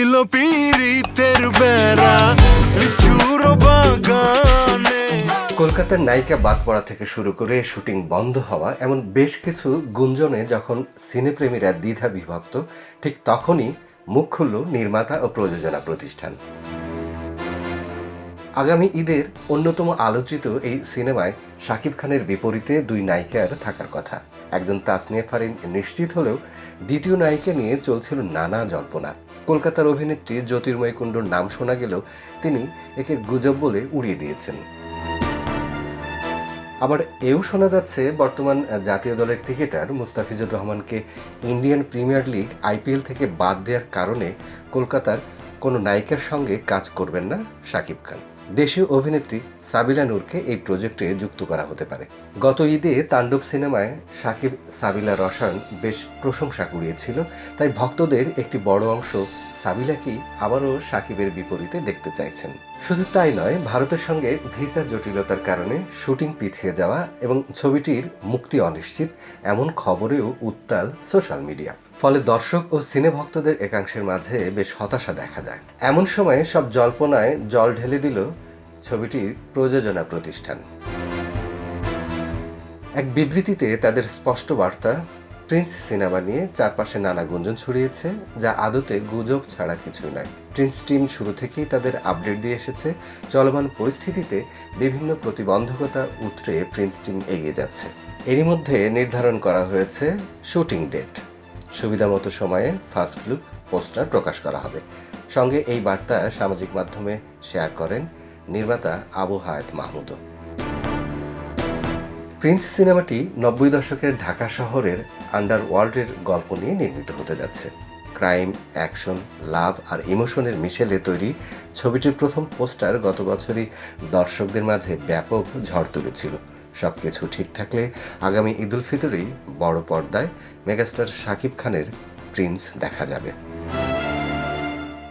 ছিল পীড়িতের বেড়া লিচুর বাগানে। কলকাতার নায়িকা বাদ পড়া থেকে শুরু করে শুটিং বন্ধ হওয়া এমন বেশ কিছু গুঞ্জনে যখন সিনেপ্রেমীরা দ্বিধা বিভক্ত, ঠিক তখনই মুখ খুলল নির্মাতা ও প্রযোজনা প্রতিষ্ঠান। আগামী ঈদের অন্যতম আলোচিত এই সিনেমায় শাকিব খানের বিপরীতে দুই নায়িকার থাকার কথা। একজন তাসনিয়া ফারিন নিশ্চিত হলেও দ্বিতীয় নায়িকা নিয়ে চলছিল নানা জল্পনা। কলকাতার অভিনেত্রী জ্যোতির্ময়ী কুণ্ডুর নাম শোনা গেলেও তিনি একে গুজব বলে উড়িয়ে দিয়েছেন। আবার এও শোনা যাচ্ছে বর্তমান জাতীয় দলের ক্রিকেটার মুস্তাফিজুর রহমানকে ইন্ডিয়ান প্রিমিয়ার লিগ আইপিএল থেকে বাদ দেওয়ার কারণে কলকাতার কোনো নায়িকার সঙ্গে কাজ করবেন না শাকিব খান। দেশীয় অভিনেত্রী সাবিলা নূরকে এই প্রজেক্টে যুক্ত করা হতে পারে। গত ঈদে তাণ্ডব সিনেমায় শাকিব সাবিলা রসায়ন বেশ প্রশংসা কুড়িয়েছিল, তাই ভক্তদের একটি বড় অংশ সাবিলাকেই আবারও শাকিবের বিপরীতে দেখতে চাইছেন। শুধু তাই নয়, ভারতের সঙ্গে ভিসার জটিলতার কারণে শুটিং পিছিয়ে যাওয়া এবং ছবিটির মুক্তি অনিশ্চিত এমন খবরেও উত্তাল সোশ্যাল মিডিয়া। ফলে দর্শক ও সিনে ভক্তদের একাংশের মাঝে বেশ হতাশা দেখা যায়। এমন সময়ে সব জল্পনায় জল ঢেলে দিল ছবিটির প্রযোজনা প্রতিষ্ঠান। এক বিবৃতিতে তাদের স্পষ্ট বার্তা, প্রিন্স সিনেমা নিয়ে চারপাশে নানা গুঞ্জন ছড়িয়েছে, যা আদতে গুজব ছাড়া কিছুই নয়। প্রিন্স টিম শুরু থেকেই তাদের আপডেট দিয়ে এসেছে। চলমান পরিস্থিতিতে বিভিন্ন প্রতিবন্ধকতা উতরে প্রিন্স টিম এগিয়ে যাচ্ছে। এরই মধ্যে নির্ধারণ করা হয়েছে শুটিং ডেট। সুবিধামতো সময়ে ফার্স্ট লুক পোস্টার প্রকাশ করা হবে। সঙ্গে এই বার্তা সামাজিক মাধ্যমে শেয়ার করেন নির্মাতা আবু হায়াত মাহমুদও। প্রিন্স সিনেমাটি ৯০ দশকের ঢাকা শহরের আন্ডারওয়ার্ল্ডের গল্প নিয়ে নির্মিত হতে যাচ্ছে। ক্রাইম, অ্যাকশন, লাভ আর ইমোশনের মিশেলে তৈরি ছবিটির প্রথম পোস্টার গত বছরই দর্শকদের মাঝে ব্যাপক ঝড় তুলেছিল। সবকিছু ঠিক থাকলে আগামী ঈদুল ফিতরেই বড় পর্দায় মেগাস্টার শাকিব খানের প্রিন্স দেখা যাবে।